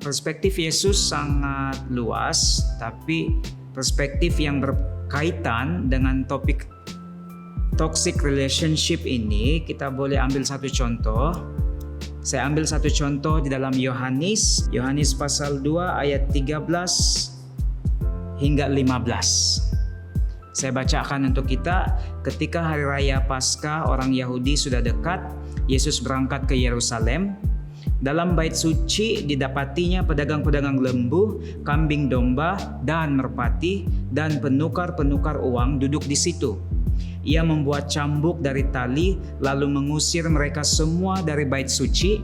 Perspektif Yesus sangat luas, tapi perspektif yang berkaitan dengan topik toxic relationship ini, kita boleh ambil satu contoh. Saya ambil satu contoh di dalam Yohanes pasal 2 ayat 13 hingga 15. Saya bacakan untuk kita. Ketika hari raya Paskah orang Yahudi sudah dekat, Yesus berangkat ke Yerusalem. Dalam bait suci didapatinya pedagang-pedagang lembu, kambing domba, dan merpati, dan penukar-penukar uang duduk di situ. Ia membuat cambuk dari tali, lalu mengusir mereka semua dari bait suci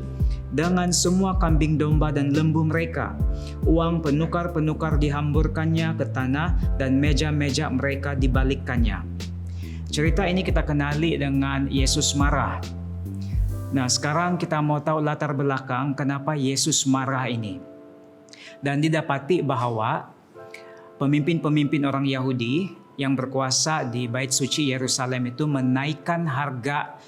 dengan semua kambing domba dan lembu mereka. Uang penukar-penukar dihamburkannya ke tanah dan meja-meja mereka dibalikkannya. Cerita ini kita kenali dengan Yesus marah. Nah, sekarang kita mau tahu latar belakang kenapa Yesus marah ini. Dan didapati bahwa pemimpin-pemimpin orang Yahudi yang berkuasa di bait suci Yerusalem itu menaikkan harga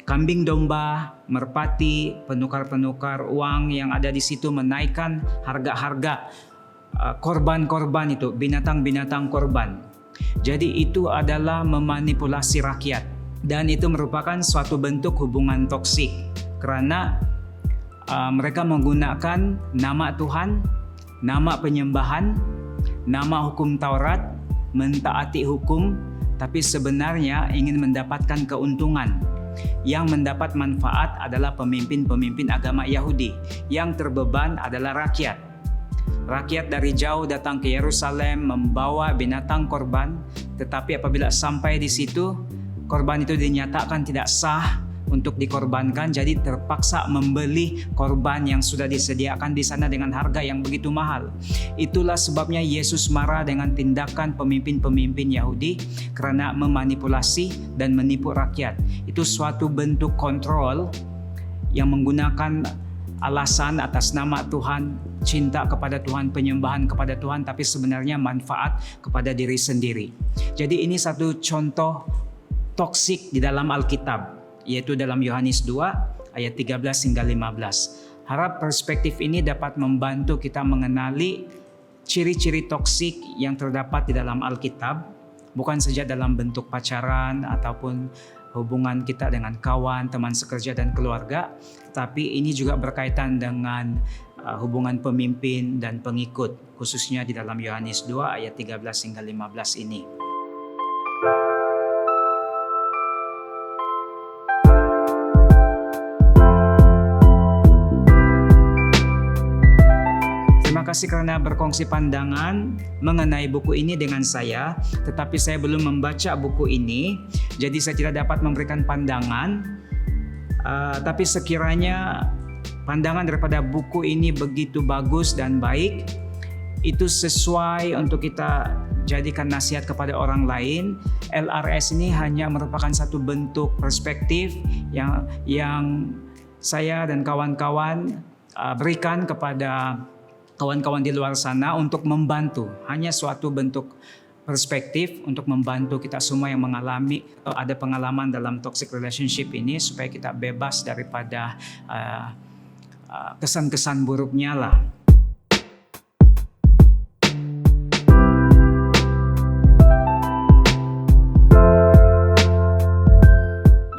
kambing domba, merpati, penukar-penukar uang yang ada di situ, menaikkan harga-harga korban-korban itu, binatang-binatang korban. Jadi itu adalah memanipulasi rakyat. Dan itu merupakan suatu bentuk hubungan toksik karena mereka menggunakan nama Tuhan, nama penyembahan, nama hukum Taurat, mentaati hukum, tapi sebenarnya ingin mendapatkan keuntungan. Yang mendapat manfaat adalah pemimpin-pemimpin agama Yahudi, yang terbeban adalah rakyat. Rakyat dari jauh datang ke Yerusalem membawa binatang korban, tetapi apabila sampai di situ, korban itu dinyatakan tidak sah untuk dikorbankan, jadi terpaksa membeli korban yang sudah disediakan di sana dengan harga yang begitu mahal. Itulah sebabnya Yesus marah dengan tindakan pemimpin-pemimpin Yahudi karena memanipulasi dan menipu rakyat. Itu suatu bentuk kontrol yang menggunakan alasan atas nama Tuhan, cinta kepada Tuhan, penyembahan kepada Tuhan, tapi sebenarnya manfaat kepada diri sendiri. Jadi ini satu contoh toksik di dalam Alkitab, yaitu dalam Yohanes 2 ayat 13 hingga 15. Harap perspektif ini dapat membantu kita mengenali ciri-ciri toksik yang terdapat di dalam Alkitab, bukan saja dalam bentuk pacaran ataupun hubungan kita dengan kawan, teman sekerja dan keluarga, tapi ini juga berkaitan dengan hubungan pemimpin dan pengikut, khususnya di dalam Yohanes 2 ayat 13 hingga 15 ini. Terima kasih karena berkongsi pandangan mengenai buku ini dengan saya, tetapi saya belum membaca buku ini, jadi saya tidak dapat memberikan pandangan. Tapi sekiranya pandangan daripada buku ini begitu bagus dan baik, itu sesuai untuk kita jadikan nasihat kepada orang lain. LRS ini hanya merupakan satu bentuk perspektif yang saya dan kawan-kawan berikan kepada kawan-kawan di luar sana untuk membantu. Hanya suatu bentuk perspektif untuk membantu kita semua yang mengalami atau ada pengalaman dalam toxic relationship ini, supaya kita bebas daripada kesan-kesan buruknya lah.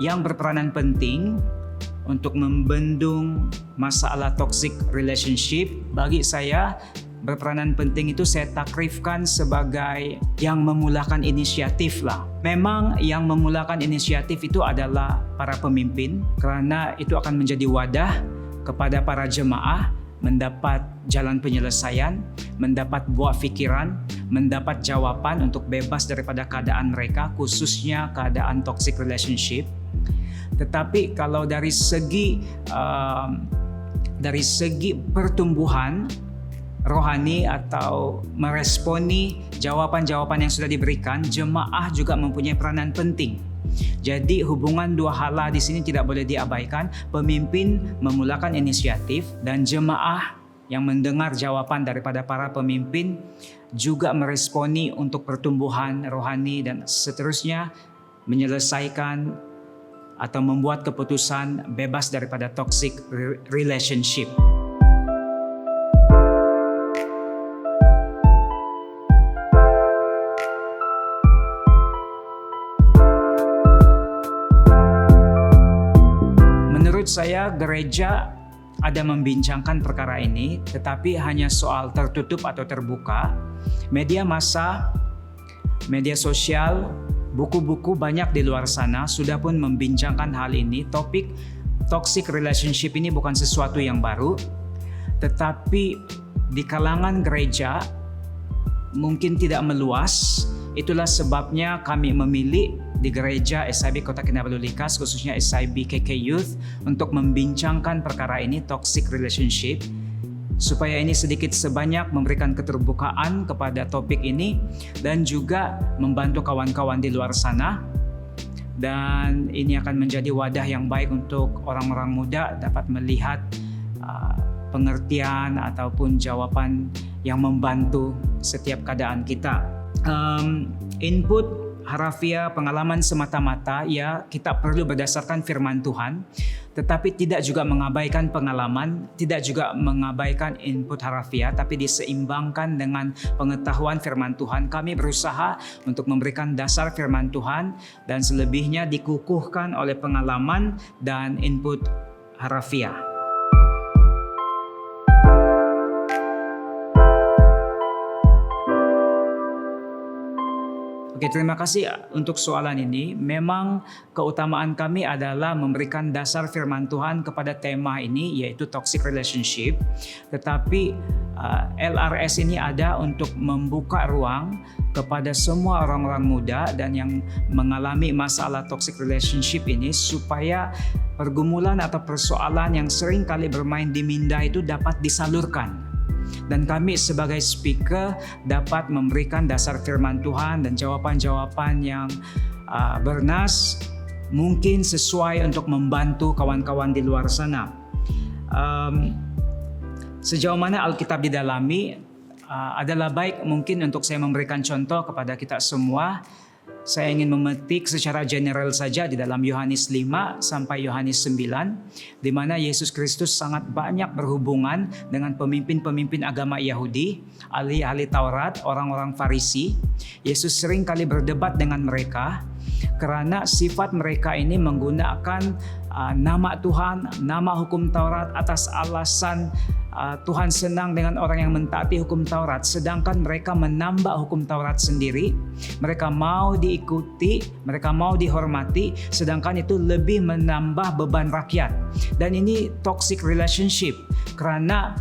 Yang berperanan penting untuk membendung masalah toxic relationship, bagi saya berperanan penting itu saya takrifkan sebagai yang memulakan inisiatif lah. Memang yang memulakan inisiatif itu adalah para pemimpin, karena itu akan menjadi wadah kepada para jemaah mendapat jalan penyelesaian, mendapat buah pikiran, mendapat jawaban untuk bebas daripada keadaan mereka, khususnya keadaan toxic relationship. Tetapi kalau dari segi pertumbuhan rohani atau meresponi jawaban-jawaban yang sudah diberikan, jemaah juga mempunyai peranan penting. Jadi hubungan dua hala di sini tidak boleh diabaikan. Pemimpin memulakan inisiatif dan jemaah yang mendengar jawaban daripada para pemimpin juga meresponi untuk pertumbuhan rohani dan seterusnya menyelesaikan atau membuat keputusan bebas daripada toxic relationship. Menurut saya, gereja ada membincangkan perkara ini, tetapi hanya soal tertutup atau terbuka. Media massa, media sosial, buku-buku banyak di luar sana sudah pun membincangkan hal ini. Topik toxic relationship ini bukan sesuatu yang baru, tetapi di kalangan gereja mungkin tidak meluas. Itulah sebabnya kami memilih di gereja SIB Kota Kinabalu Likas, khususnya SIB KK Youth, untuk membincangkan perkara ini, toxic relationship, supaya ini sedikit sebanyak memberikan keterbukaan kepada topik ini dan juga membantu kawan-kawan di luar sana. Dan ini akan menjadi wadah yang baik untuk orang-orang muda dapat melihat pengertian ataupun jawaban yang membantu setiap keadaan kita. Input harafiah, pengalaman semata-mata, ya kita perlu berdasarkan firman Tuhan, tetapi tidak juga mengabaikan pengalaman, tidak juga mengabaikan input harafiah, tapi diseimbangkan dengan pengetahuan firman Tuhan. Kami berusaha untuk memberikan dasar firman Tuhan dan selebihnya dikukuhkan oleh pengalaman dan input harafiah. Oke, terima kasih untuk soalan ini. Memang keutamaan kami adalah memberikan dasar firman Tuhan kepada tema ini, yaitu toxic relationship. Tetapi LRS ini ada untuk membuka ruang kepada semua orang-orang muda dan yang mengalami masalah toxic relationship ini, supaya pergumulan atau persoalan yang sering kali bermain di minda itu dapat disalurkan. Dan kami sebagai speaker dapat memberikan dasar firman Tuhan dan jawaban-jawaban yang bernas, mungkin sesuai untuk membantu kawan-kawan di luar sana. Sejauh mana Alkitab didalami adalah baik mungkin untuk saya memberikan contoh kepada kita semua. Saya ingin memetik secara general saja di dalam Yohanes 5 sampai Yohanes 9, di mana Yesus Kristus sangat banyak berhubungan dengan pemimpin-pemimpin agama Yahudi, ahli-ahli Taurat, orang-orang Farisi. Yesus sering kali berdebat dengan mereka karena sifat mereka ini menggunakan nama Tuhan, nama hukum Taurat atas alasan Tuhan senang dengan orang yang mentaati hukum Taurat, sedangkan mereka menambah hukum Taurat sendiri. Mereka mau diikuti, mereka mau dihormati, sedangkan itu lebih menambah beban rakyat. Dan ini toxic relationship karena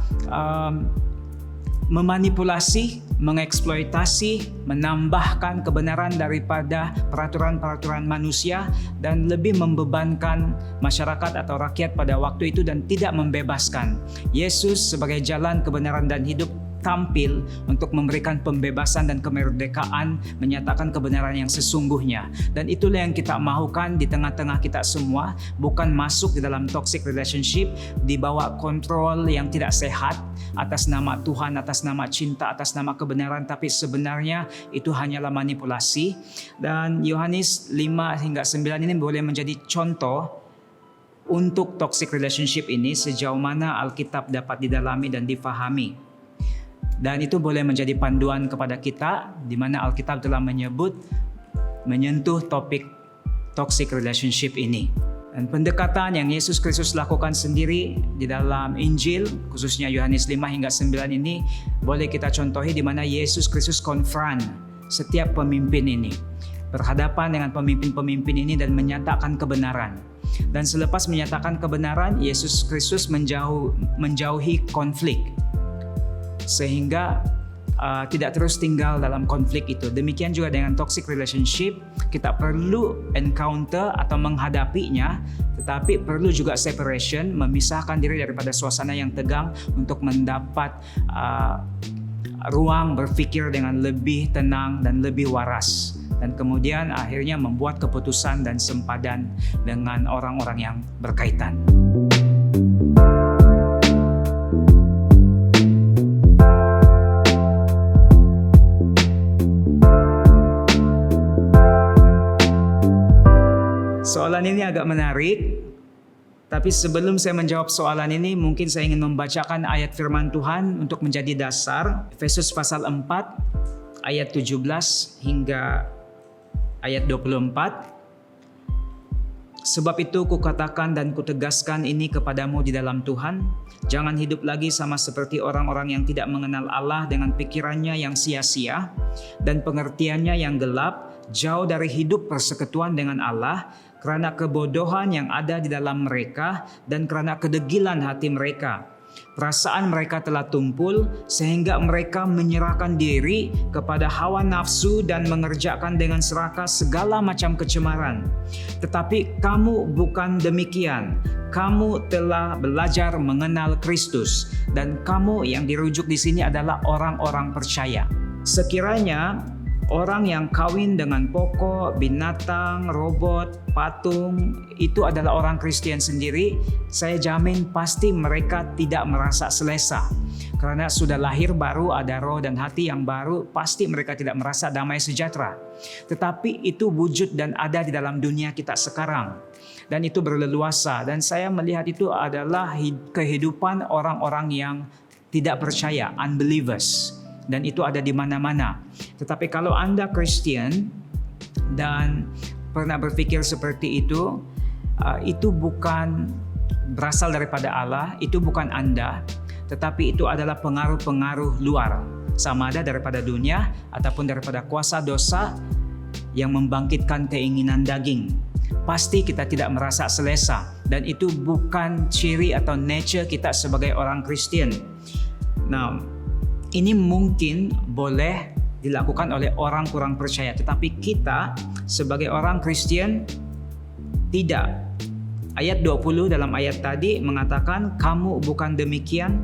memanipulasi, mengeksploitasi, menambahkan kebenaran daripada peraturan-peraturan manusia dan lebih membebankan masyarakat atau rakyat pada waktu itu dan tidak membebaskan. Yesus sebagai jalan kebenaran dan hidup tampil untuk memberikan pembebasan dan kemerdekaan, menyatakan kebenaran yang sesungguhnya. Dan itulah yang kita mahukan di tengah-tengah kita semua, bukan masuk di dalam toxic relationship, dibawa kontrol yang tidak sehat atas nama Tuhan, atas nama cinta, atas nama kebenaran, tapi sebenarnya itu hanyalah manipulasi. Dan Yohanes 5 hingga 9 ini boleh menjadi contoh untuk toxic relationship ini, sejauh mana Alkitab dapat didalami dan difahami. Dan itu boleh menjadi panduan kepada kita, di mana Alkitab telah menyentuh topik toxic relationship ini. Dan pendekatan yang Yesus Kristus lakukan sendiri di dalam Injil, khususnya Yohanes 5 hingga 9 ini, boleh kita contohi di mana Yesus Kristus konfront setiap pemimpin ini, berhadapan dengan pemimpin-pemimpin ini dan menyatakan kebenaran. Dan selepas menyatakan kebenaran, Yesus Kristus menjauhi konflik, sehingga tidak terus tinggal dalam konflik itu. Demikian juga dengan toxic relationship, kita perlu encounter atau menghadapinya, tetapi perlu juga separation, memisahkan diri daripada suasana yang tegang untuk mendapat ruang berpikir dengan lebih tenang dan lebih waras. Dan kemudian akhirnya membuat keputusan dan sempadan dengan orang-orang yang berkaitan. Soalan soalan ini agak menarik. Tapi sebelum saya menjawab soalan ini, mungkin saya ingin membacakan ayat firman Tuhan untuk menjadi dasar. Efesus pasal 4 ayat 17 hingga ayat 24. Sebab itu kukatakan dan kutegaskan ini kepadamu di dalam Tuhan, jangan hidup lagi sama seperti orang-orang yang tidak mengenal Allah dengan pikirannya yang sia-sia dan pengertiannya yang gelap, jauh dari hidup persekutuan dengan Allah, karena kebodohan yang ada di dalam mereka dan karena kedegilan hati mereka. Perasaan mereka telah tumpul sehingga mereka menyerahkan diri kepada hawa nafsu dan mengerjakan dengan serakah segala macam kecemaran. Tetapi kamu bukan demikian. Kamu telah belajar mengenal Kristus dan kamu yang dirujuk di sini adalah orang-orang percaya. Sekiranya orang yang kawin dengan pokok, binatang, robot, patung, itu adalah orang Kristen sendiri, saya jamin pasti mereka tidak merasa selesa. Karena sudah lahir baru, ada roh dan hati yang baru, pasti mereka tidak merasa damai sejahtera. Tetapi itu wujud dan ada di dalam dunia kita sekarang. Dan itu berleluasa. Dan saya melihat itu adalah kehidupan orang-orang yang tidak percaya, unbelievers. Dan itu ada di mana-mana. Tetapi kalau Anda Kristen dan pernah berpikir seperti itu bukan berasal daripada Allah, itu bukan Anda, tetapi itu adalah pengaruh-pengaruh luar. Sama ada daripada dunia ataupun daripada kuasa dosa yang membangkitkan keinginan daging. Pasti kita tidak merasa selesa dan itu bukan ciri atau nature kita sebagai orang Kristen. Nah, ini mungkin boleh dilakukan oleh orang kurang percaya, tetapi kita sebagai orang Kristen tidak. Ayat 20 dalam ayat tadi mengatakan, kamu bukan demikian,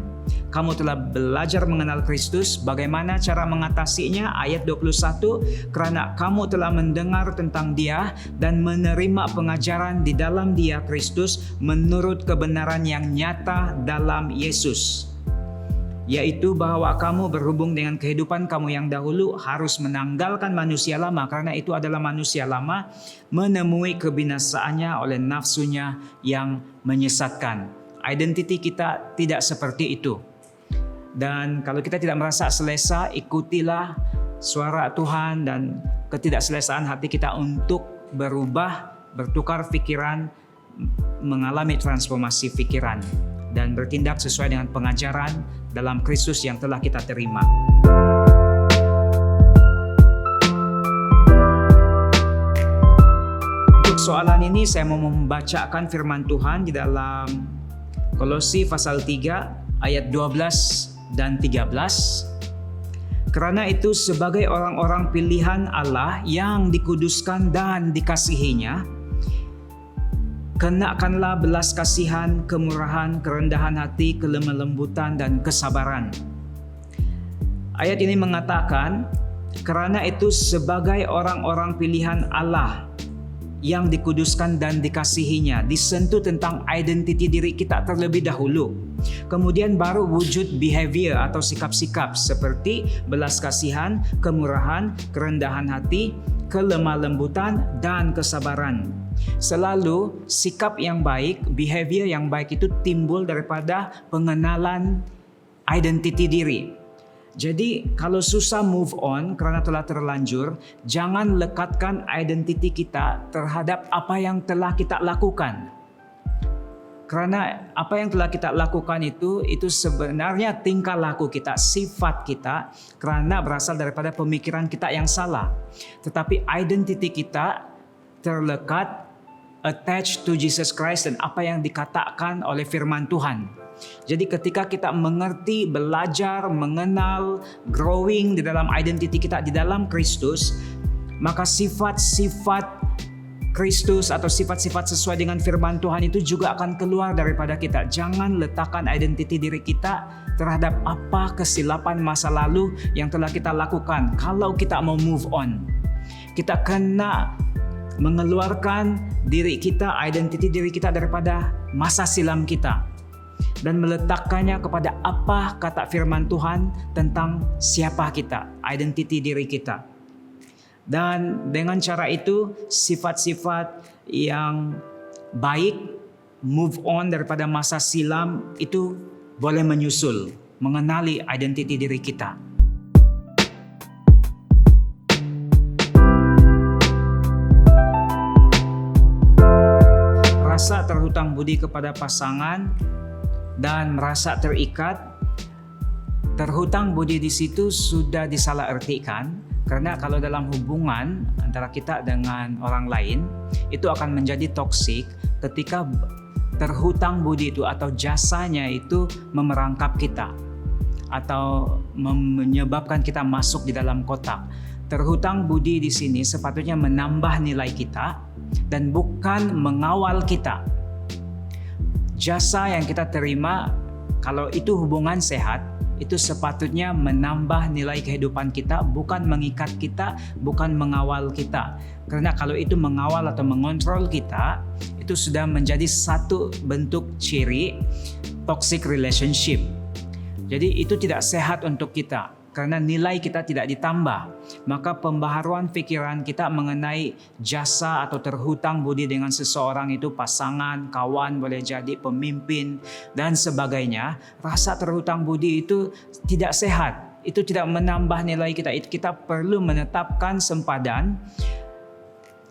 kamu telah belajar mengenal Kristus. Bagaimana cara mengatasinya? Ayat 21, karena kamu telah mendengar tentang Dia dan menerima pengajaran di dalam Dia Kristus menurut kebenaran yang nyata dalam Yesus. Yaitu bahwa kamu berhubung dengan kehidupan kamu yang dahulu harus menanggalkan manusia lama, karena itu adalah manusia lama menemui kebinasaannya oleh nafsunya yang menyesatkan. Identiti kita tidak seperti itu. Dan kalau kita tidak merasa selesa, ikutilah suara Tuhan dan ketidakselesaan hati kita untuk berubah, bertukar pikiran, mengalami transformasi pikiran dan bertindak sesuai dengan pengajaran dalam Kristus yang telah kita terima. Untuk soalan ini saya mau membacakan firman Tuhan di dalam Kolose pasal 3 ayat 12 dan 13. Karena itu sebagai orang-orang pilihan Allah yang dikuduskan dan dikasihinya, kenakanlah belas kasihan, kemurahan, kerendahan hati, kelemah lembutan, dan kesabaran. Ayat ini mengatakan, karena itu sebagai orang-orang pilihan Allah yang dikuduskan dan dikasihinya, disentuh tentang identiti diri kita terlebih dahulu. Kemudian baru wujud behavior atau sikap-sikap seperti belas kasihan, kemurahan, kerendahan hati, kelemah lembutan, dan kesabaran. Selalu sikap yang baik, behavior yang baik itu timbul daripada pengenalan identiti diri. Jadi kalau susah move on karena telah terlanjur, jangan lekatkan identiti kita terhadap apa yang telah kita lakukan. Karena apa yang telah kita lakukan itu sebenarnya tingkah laku kita, sifat kita, karena berasal daripada pemikiran kita yang salah. Tetapi identiti kita terlekat, attached to Jesus Christ dan apa yang dikatakan oleh firman Tuhan. Jadi ketika kita mengerti, belajar, mengenal, growing di dalam identiti kita di dalam Kristus, maka sifat-sifat Kristus atau sifat-sifat sesuai dengan firman Tuhan itu juga akan keluar daripada kita. Jangan letakkan identiti diri kita terhadap apa kesilapan masa lalu yang telah kita lakukan. Kalau kita mau move on, kita kena mengeluarkan diri kita, identiti diri kita daripada masa silam kita dan meletakkannya kepada apa kata firman Tuhan tentang siapa kita, identiti diri kita. Dan dengan cara itu sifat-sifat yang baik, move on daripada masa silam, itu boleh menyusul, mengenali identiti diri kita. Rasa terhutang budi kepada pasangan dan merasa terikat. Terhutang budi di situ sudah disalahartikan, karena kalau dalam hubungan antara kita dengan orang lain itu akan menjadi toksik ketika terhutang budi itu atau jasanya itu memerangkap kita atau menyebabkan kita masuk di dalam kotak. Terhutang budi di sini sepatutnya menambah nilai kita dan bukan mengawal kita. Jasa yang kita terima, kalau itu hubungan sehat, itu sepatutnya menambah nilai kehidupan kita, bukan mengikat kita, bukan mengawal kita. Karena kalau itu mengawal atau mengontrol kita, itu sudah menjadi satu bentuk ciri toxic relationship. Jadi itu tidak sehat untuk kita, karena nilai kita tidak ditambah. Maka pembaharuan pikiran kita mengenai jasa atau terhutang budi dengan seseorang, itu pasangan, kawan, boleh jadi pemimpin dan sebagainya. Rasa terhutang budi itu tidak sehat. Itu tidak menambah nilai kita. Kita perlu menetapkan sempadan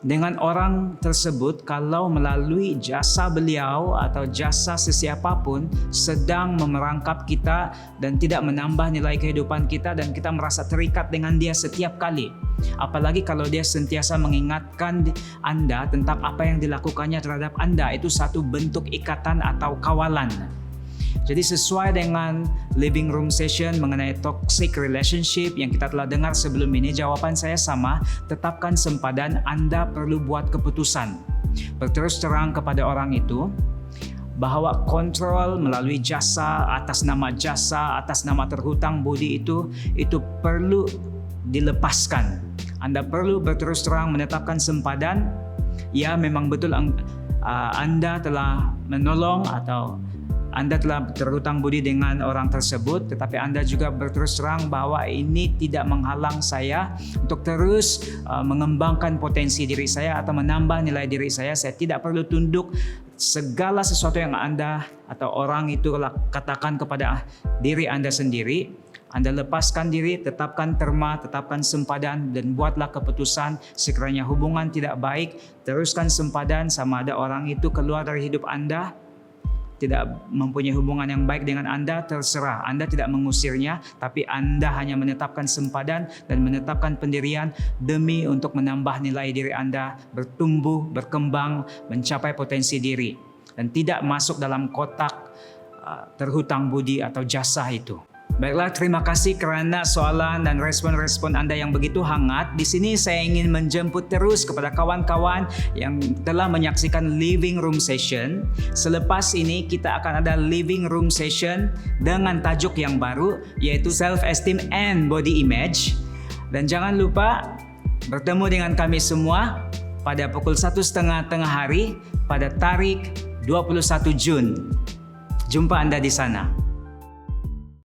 dengan orang tersebut kalau melalui jasa beliau atau jasa sesiapapun sedang memerangkap kita dan tidak menambah nilai kehidupan kita, dan kita merasa terikat dengan dia setiap kali. Apalagi kalau dia sentiasa mengingatkan Anda tentang apa yang dilakukannya terhadap Anda, itu satu bentuk ikatan atau kawalan. Jadi sesuai dengan living room session mengenai toxic relationship yang kita telah dengar sebelum ini, jawaban saya sama, tetapkan sempadan. Anda perlu buat keputusan berterus terang kepada orang itu bahwa kontrol melalui jasa, atas nama terhutang budi itu perlu dilepaskan. Anda perlu berterus terang menetapkan sempadan. Ya, memang betul Anda telah menolong atau Anda telah terhutang budi dengan orang tersebut, tetapi Anda juga berterus terang bahwa ini tidak menghalang saya untuk terus mengembangkan potensi diri saya atau menambah nilai diri saya. Saya tidak perlu tunduk segala sesuatu yang Anda atau orang itu katakan kepada diri Anda sendiri. Anda lepaskan diri, tetapkan terma, tetapkan sempadan, dan buatlah keputusan. Sekiranya hubungan tidak baik, teruskan sempadan. Sama ada orang itu keluar dari hidup Anda, tidak mempunyai hubungan yang baik dengan Anda, terserah. Anda tidak mengusirnya, tapi Anda hanya menetapkan sempadan dan menetapkan pendirian demi untuk menambah nilai diri Anda, bertumbuh, berkembang, mencapai potensi diri, dan tidak masuk dalam kotak terhutang budi atau jasa itu. Baiklah, terima kasih kerana soalan dan respon-respon Anda yang begitu hangat. Di sini saya ingin menjemput terus kepada kawan-kawan yang telah menyaksikan living room session. Selepas ini kita akan ada living room session dengan tajuk yang baru, yaitu self-esteem and body image. Dan jangan lupa bertemu dengan kami semua pada pukul 1:30 tengah hari pada tarikh 21 Jun. Jumpa Anda di sana.